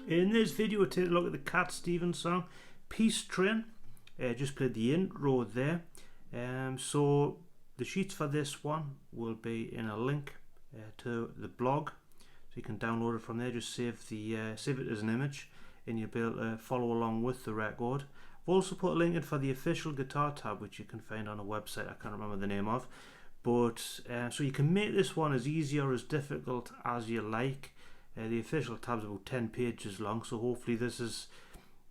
In this video we'll take a look at the Cat Stevens song, Peace Train. Just played the intro there. So the sheets for this one will be in a link to the blog, so you can download it from there. Just save it as an image and you'll be able to follow along with the record. I've also put a link in for the official guitar tab, which you can find on a website I can't remember the name of, but so you can make this one as easy or as difficult as you like. The official tab's about 10 pages long, so hopefully this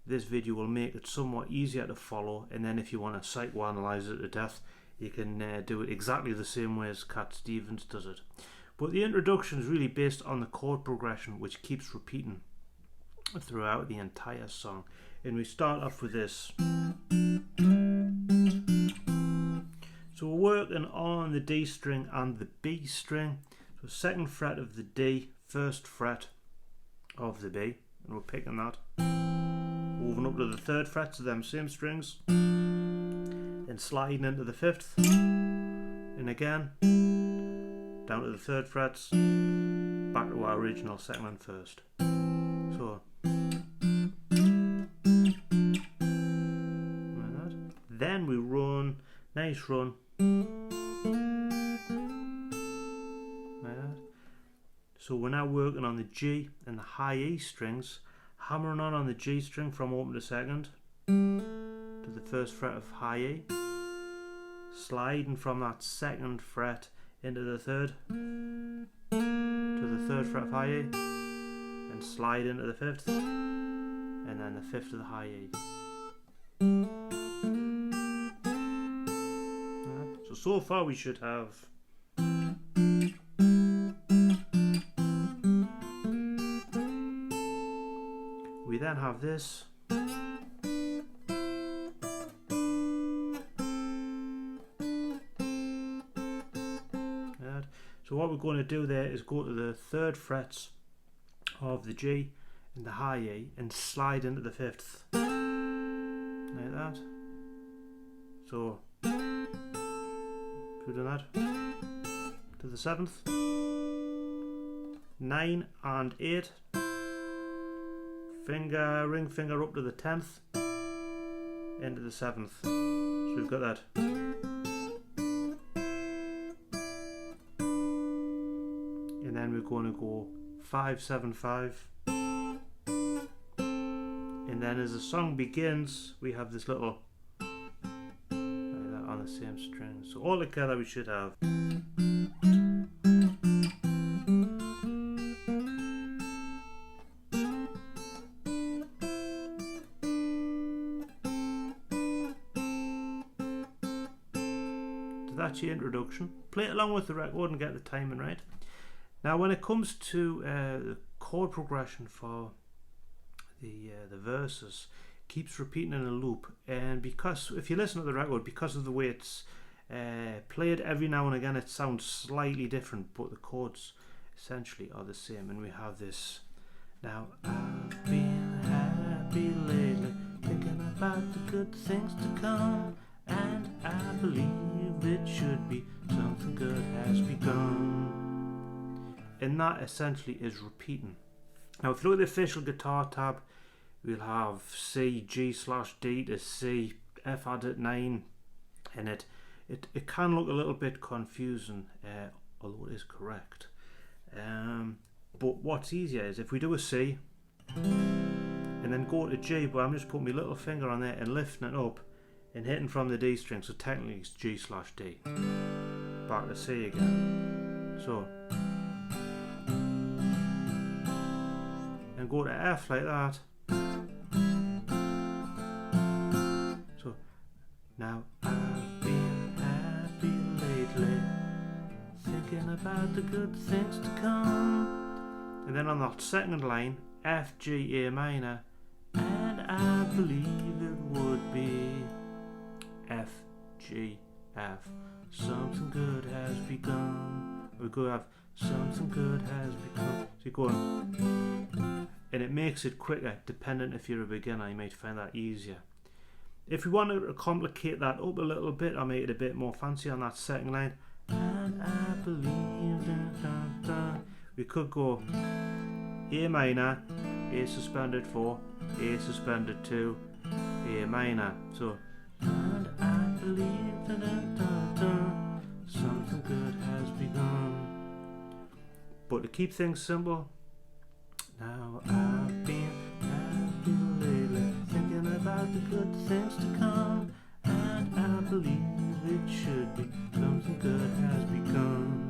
video will make it somewhat easier to follow, and then if you want to psychoanalyze it to death, you can do it exactly the same way as Cat Stevens does it. But the introduction is really based on the chord progression, which keeps repeating throughout the entire song. And we start off with this. So we're working on the D string and the B string. So second fret of the D, first fret of the B, and we're picking that, moving up to the third frets of them same strings, then sliding into the fifth, and again down to the third frets, back to our original second and first. So like that. Then we run, nice run, like that. So we're now working on the G and the high E strings, hammering on the G string from open to second to the first fret of high E, sliding from that second fret into the third to the third fret of high E, and slide into the fifth, and then the fifth of the high E. So far we should have we then have this. So what we're going to do there is go to the third frets of the G and the high E and slide into the fifth, like that. So we're doing that to the seventh, 9 and 8, ring finger up to the 10th, into the 7th. So we've got that. And then we're going to go 5, 7, 5. And then as the song begins, we have this little like that on the same string. So all together we should have. That's your introduction. Play it along with the record and get the timing right. Now when it comes to the chord progression for the verses, keeps repeating in a loop, and because if you listen to the record, because of the way it's played, every now and again it sounds slightly different, but the chords essentially are the same. And we have this. Now I've been happy lately, thinking about the good things to come, and I believe it should be something good has begun. And that essentially is repeating. Now if you look at the official guitar tab, we'll have C, G/D to C, F added 9, and it can look a little bit confusing, although it is correct. But what's easier is if we do a C and then go to G, but I'm just putting my little finger on there and lifting it up and hitting from the D string, so technically it's G/D. Back to C again. So, and go to F like that. So, now I've been happy lately, thinking about the good things to come. And then on that second line, F, G, A minor, and I believe it would be F, G, F, something good has begun. We could have something good has become. So you go on, and it makes it quicker. Dependent if you're a beginner, you might find that easier. If we wanted to complicate that up a little bit or make it a bit more fancy on that second line, and I believe we could go A minor, A suspended 4, A suspended 2, A minor. So, and I believe something good has begun. But to keep things simple, now I've been happy lately, thinking about the good things to come, and I believe it should be something good has begun.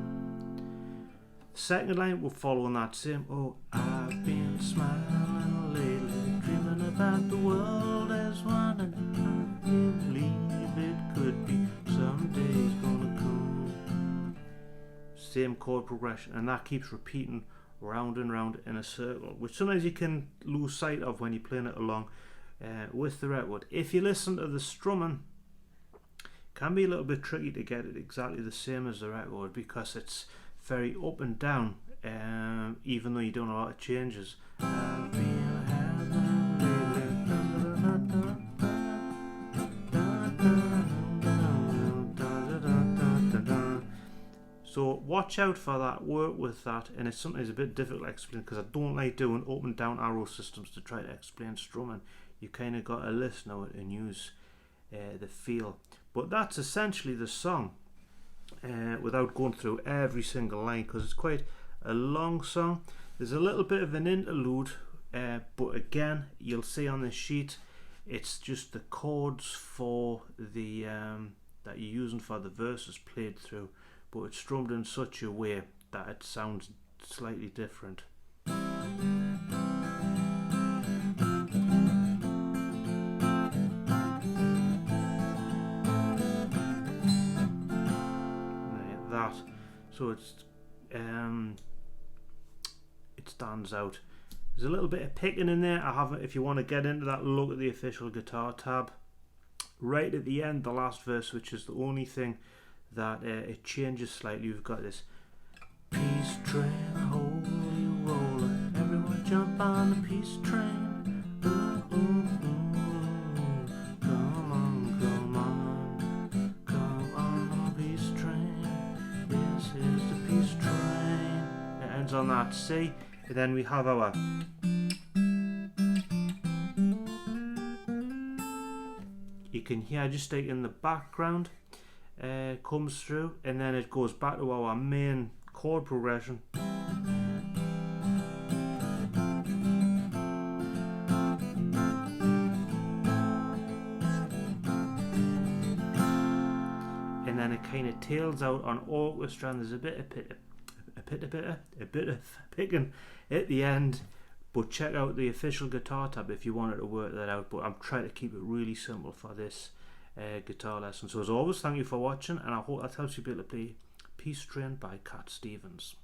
The second line will follow on that same. Oh, I've been smiling lately, dreaming about the world as one, and I believe it could be someday's gonna come. Same chord progression, and that keeps repeating round and round in a circle, which sometimes you can lose sight of when you're playing it along with the record. If you listen to the strumming, it can be a little bit tricky to get it exactly the same as the record, because it's very up and down, even though you don't have a lot of changes. So watch out for that, work with that, and it's sometimes a bit difficult to explain because I don't like doing up and down arrow systems to try to explain strumming. You kind of got to listen to it and use the feel. But that's essentially the song, without going through every single line, because it's quite a long song. There's a little bit of an interlude, but again, you'll see on the sheet, it's just the chords for the that you're using for the verses played through, but it's strummed in such a way that it sounds slightly different. That, so it stands out. There's a little bit of picking in there. I haven't. If you want to get into that, look at the official guitar tab. Right at the end, the last verse, which is the only thing that it changes slightly. We've got this peace train, holy roller, everyone jump on the peace train. Ooh, ooh, ooh. Come on, come on, come on, peace train. This is the peace train. It ends on that C, and then we have our you can hear just like in the background comes through, and then it goes back to our main chord progression. And then it kind of tails out on orchestra, and there's a bit of picking at the end. But check out the official guitar tab if you wanted to work that out. But I'm trying to keep it really simple for this guitar lesson. So as always, thank you for watching, and I hope that helps you be able to play Peace Train by Cat Stevens.